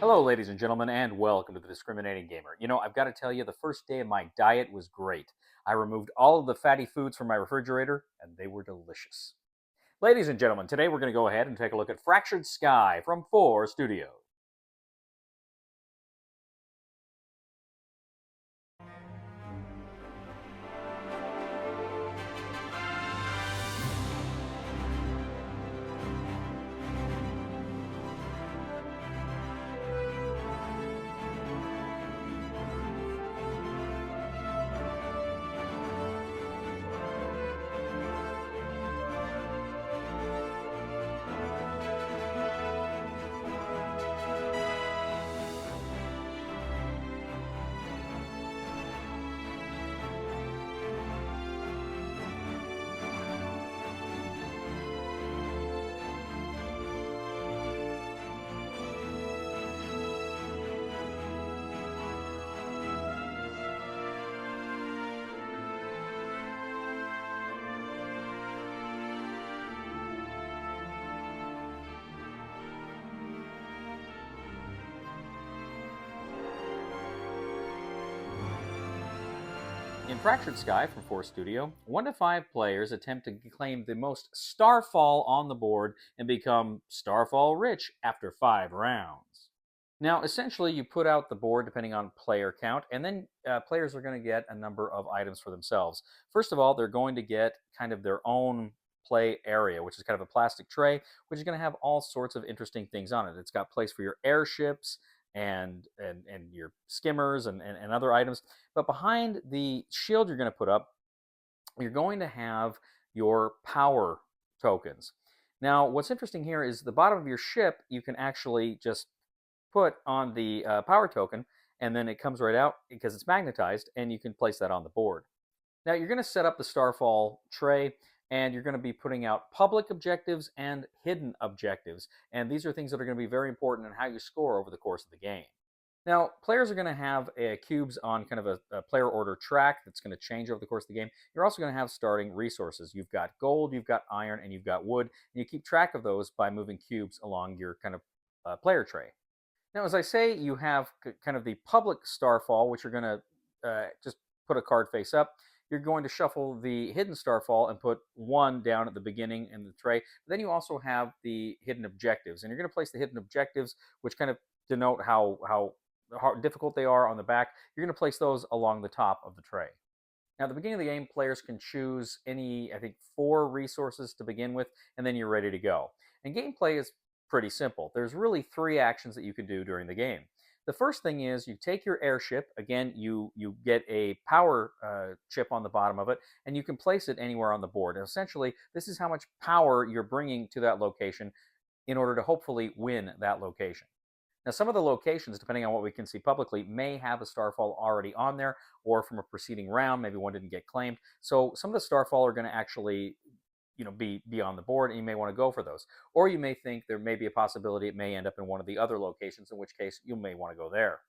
Hello, ladies and gentlemen, and welcome to the Discriminating Gamer. I've got to tell you, the first day of my diet was great. I removed all of the fatty foods from my refrigerator, and they were delicious. Ladies and gentlemen, today we're going to go ahead and take a look at Fractured Sky from 4 Studio. In Fractured Sky from 4 Studio, 1 to 5 players attempt to claim the most starfall on the board and become starfall rich after 5 rounds. Now, essentially, you put out the board depending on player count, and then players are going to get a number of items for themselves. First of all, they're going to get kind of their own play area, which is kind of a plastic tray, which is going to have all sorts of interesting things on it. It's got place for your airships and your skimmers and other items. But behind the shield you're going to put up, you're going to have your power tokens. Now, what's interesting here is the bottom of your ship, you can actually just put on the power token, and then it comes right out because it's magnetized, and you can place that on the board. Now, you're going to set up the Starfall tray, and you're going to be putting out public objectives and hidden objectives. And these are things that are going to be very important in how you score over the course of the game. Now, players are going to have cubes on kind of a player order track that's going to change over the course of the game. You're also going to have starting resources. You've got gold, you've got iron, and you've got wood. And you keep track of those by moving cubes along your kind of player tray. Now, as I say, you have kind of the public starfall, which you're going to just put a card face up. You're going to shuffle the hidden starfall and put 1 down at the beginning in the tray. Then you also have the hidden objectives, and you're going to place the hidden objectives, which kind of denote how difficult they are on the back. You're going to place those along the top of the tray. Now, at the beginning of the game, players can choose any, I think, 4 resources to begin with, and then you're ready to go. And gameplay is pretty simple. There's really 3 actions that you can do during the game. The first thing is you take your airship. Again, you get a power chip on the bottom of it, and you can place it anywhere on the board. And essentially, this is how much power you're bringing to that location in order to hopefully win that location. Now, some of the locations, depending on what we can see publicly, may have a starfall already on there, or from a preceding round, maybe one didn't get claimed. So some of the starfall are going to actually be on the board, and you may want to go for those. Or you may think there may be a possibility it may end up in one of the other locations, in which case you may want to go there.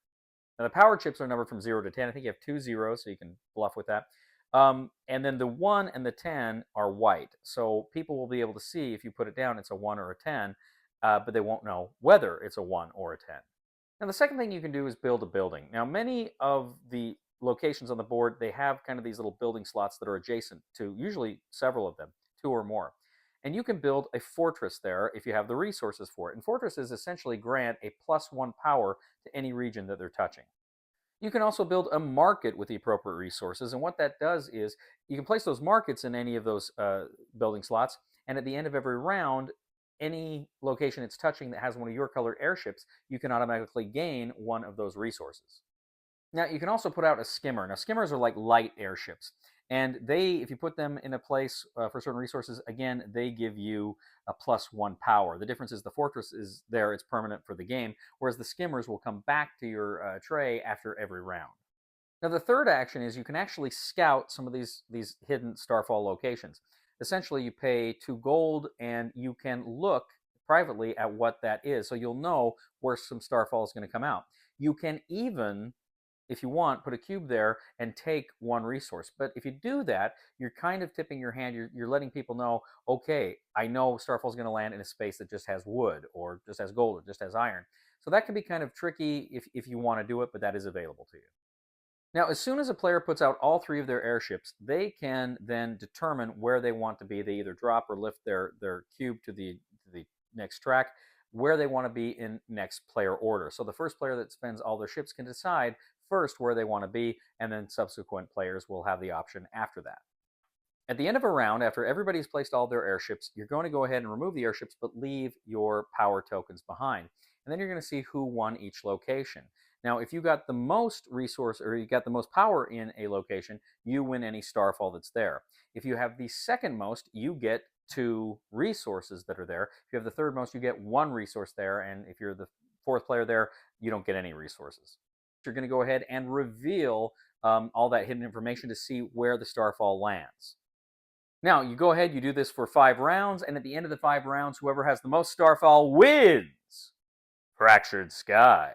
Now, the power chips are numbered from 0 to 10. I think you have 2 zeros, so you can bluff with that. And then the 1 and the 10 are white. So people will be able to see if you put it down, it's a 1 or a 10, but they won't know whether it's a 1 or a 10. Now, the second thing you can do is build a building. Now, many of the locations on the board, they have kind of these little building slots that are adjacent to usually several of them, 2 or more. And you can build a fortress there if you have the resources for it. And fortresses essentially grant a +1 power to any region that they're touching. You can also build a market with the appropriate resources. And what that does is you can place those markets in any of those building slots. And at the end of every round, any location it's touching that has one of your colored airships, you can automatically gain one of those resources. Now, you can also put out a skimmer. Now, skimmers are like light airships. And they, if you put them in a place for certain resources, again, they give you a +1 power. The difference is the fortress is there, it's permanent for the game, whereas the skimmers will come back to your tray after every round. Now, the third action is you can actually scout some of these hidden starfall locations. Essentially, you pay 2 gold, and you can look privately at what that is, so you'll know where some starfall is going to come out. You can even if you want, put a cube there and take one resource. But if you do that, you're kind of tipping your hand. You're letting people know, okay, I know Starfall is going to land in a space that just has wood or just has gold or just has iron. So that can be kind of tricky if you want to do it, but that is available to you. Now, as soon as a player puts out all three of their airships, they can then determine where they want to be. They either drop or lift their cube to the next track, where they want to be in next player order. So the first player that spends all their ships can decide first where they want to be, and then subsequent players will have the option after that. At the end of a round, after everybody's placed all their airships, you're going to go ahead and remove the airships, but leave your power tokens behind. And then you're going to see who won each location. Now, if you got the most resource or you got the most power in a location, you win any starfall that's there. If you have the second most, you get 2 resources that are there. If you have the third most, you get 1 resource there. And if you're the fourth player there, you don't get any resources. You're going to go ahead and reveal all that hidden information to see where the starfall lands. Now, you go ahead, you do this for 5 rounds, and at the end of the 5 rounds, whoever has the most starfall wins. Fractured Sky.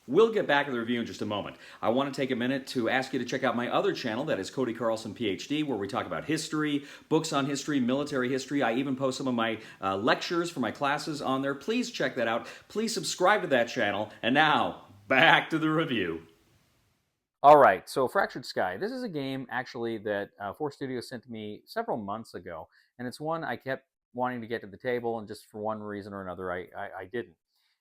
We'll get back to the review in just a moment. I want to take a minute to ask you to check out my other channel, that is Cody Carlson, PhD, where we talk about history, books on history, military history. I even post some of my lectures for my classes on there. Please check that out. Please subscribe to that channel. And now, back to the review. All right, so Fractured Sky. This is a game, actually, that Force Studios sent to me several months ago, and it's one I kept wanting to get to the table, and just for one reason or another, I didn't.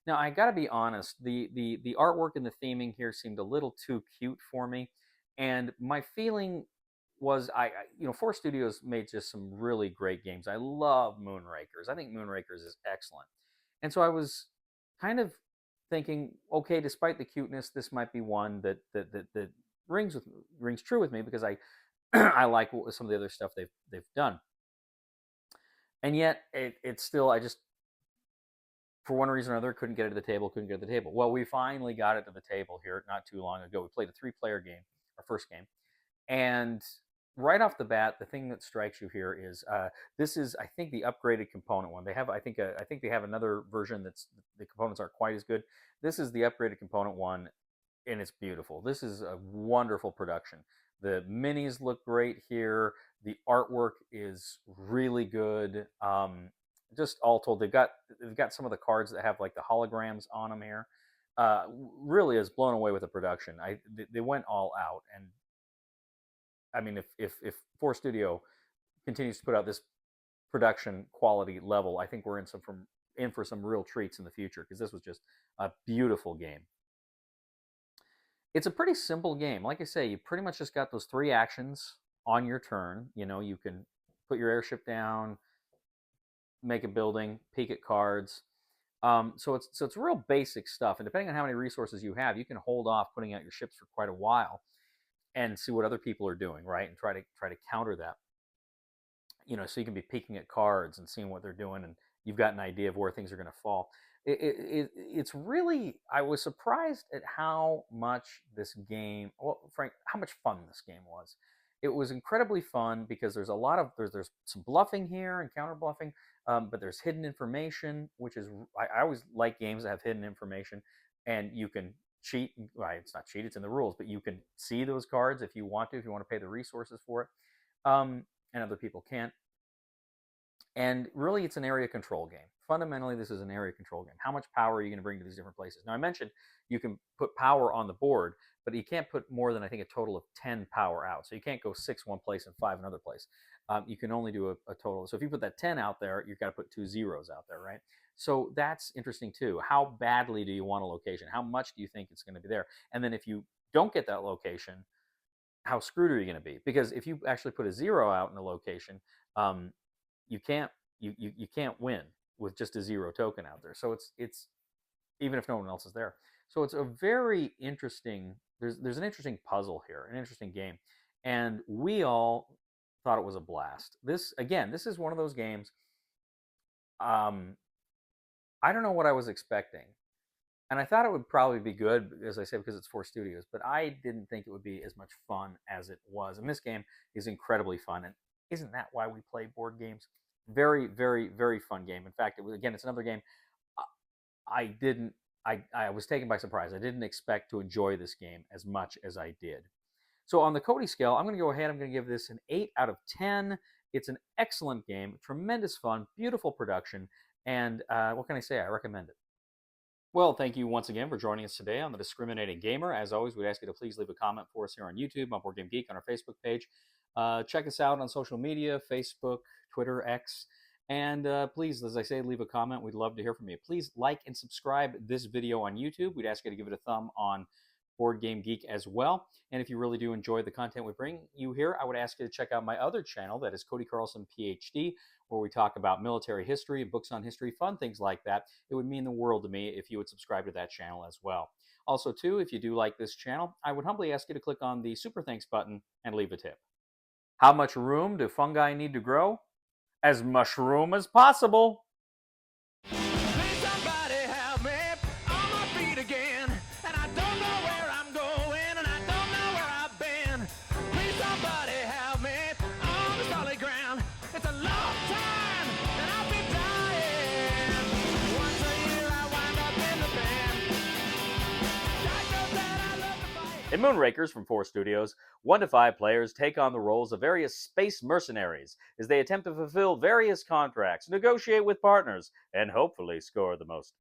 Now, I got to be honest, the artwork and the theming here seemed a little too cute for me, and my feeling was Force Studios made just some really great games. I love Moonrakers. I think Moonrakers is excellent. And so I was kind of thinking, okay, despite the cuteness, this might be one that rings true with me because I I like some of the other stuff they've done. And yet it's still, I just, for one reason or another, couldn't get it to the table, couldn't get it to the table. Well, we finally got it to the table here not too long ago. We played a 3-player game, our first game. And right off the bat, the thing that strikes you here is this is, I think, the upgraded component one. They have, I think they have another version that's the components aren't quite as good. This is the upgraded component one, and it's beautiful. This is a wonderful production. The minis look great here. The artwork is really good. Just all told, they've got some of the cards that have like the holograms on them here. Really is blown away with the production. They went all out, and I mean, if Force Studio continues to put out this production quality level, I think we're in for some real treats in the future, because this was just a beautiful game. It's a pretty simple game. Like I say, you pretty much just got those 3 actions on your turn. You can put your airship down, make a building, peek at cards. So it's real basic stuff. And depending on how many resources you have, you can hold off putting out your ships for quite a while and see what other people are doing, right? And try to counter that. So you can be peeking at cards and seeing what they're doing, and you've got an idea of where things are going to fall. It's really, I was surprised at how much this game, well, Frank, how much fun this game was. It was incredibly fun because there's a lot of there's some bluffing here and counter bluffing, but there's hidden information, which is, I always like games that have hidden information, and you can cheat. Well, it's not cheat; it's in the rules, but you can see those cards if you want to pay the resources for it, and other people can't. And really, it's an area control game. Fundamentally, this is an area control game. How much power are you going to bring to these different places? Now, I mentioned you can put power on the board, but you can't put more than, I think, a total of 10 power out. So you can't go 6 one place and 5 another place. You can only do a total. So if you put that 10 out there, you've got to put 2 zeros out there, right? So that's interesting too. How badly do you want a location? How much do you think it's going to be there? And then if you don't get that location, how screwed are you going to be? Because if you actually put a 0 out in a location, you can't win with just a 0 token out there. So it's even if no one else is there. So it's a very interesting. There's an interesting puzzle here, an interesting game, and we all thought it was a blast. This is one of those games. I don't know what I was expecting, and I thought it would probably be good, as I said, because it's Force Studios. But I didn't think it would be as much fun as it was. And this game is incredibly fun, and isn't that why we play board games? Very, very, very fun game. In fact, it's another game I I was taken by surprise. I didn't expect to enjoy this game as much as I did. So on the Cody scale, I'm going to go ahead. I'm going to give this an 8 out of 10. It's an excellent game, tremendous fun, beautiful production, and what can I say? I recommend it. Well, thank you once again for joining us today on The Discriminating Gamer. As always, we'd ask you to please leave a comment for us here on YouTube, on Board Game Geek, on our Facebook page. Check us out on social media, Facebook, Twitter, X. And please, as I say, leave a comment. We'd love to hear from you. Please like and subscribe this video on YouTube. We'd ask you to give it a thumb on Board Game Geek as well. And if you really do enjoy the content we bring you here, I would ask you to check out my other channel, that is Cody Carlson, PhD, where we talk about military history, books on history, fun things like that. It would mean the world to me if you would subscribe to that channel as well. Also, too, if you do like this channel, I would humbly ask you to click on the Super Thanks button and leave a tip. How much room do fungi need to grow? As much room as possible. Please somebody help me on my feet again. And I don't know where I'm going, and I don't know where I've been. Please somebody help me on the solid ground. It's a long time, and I'll be dying. Once a year I wind up in the band. God knows that I love to fight. In Moonrakers from 4 Studios, 1 to 5 players take on the roles of various space mercenaries as they attempt to fulfill various contracts, negotiate with partners, and hopefully score the most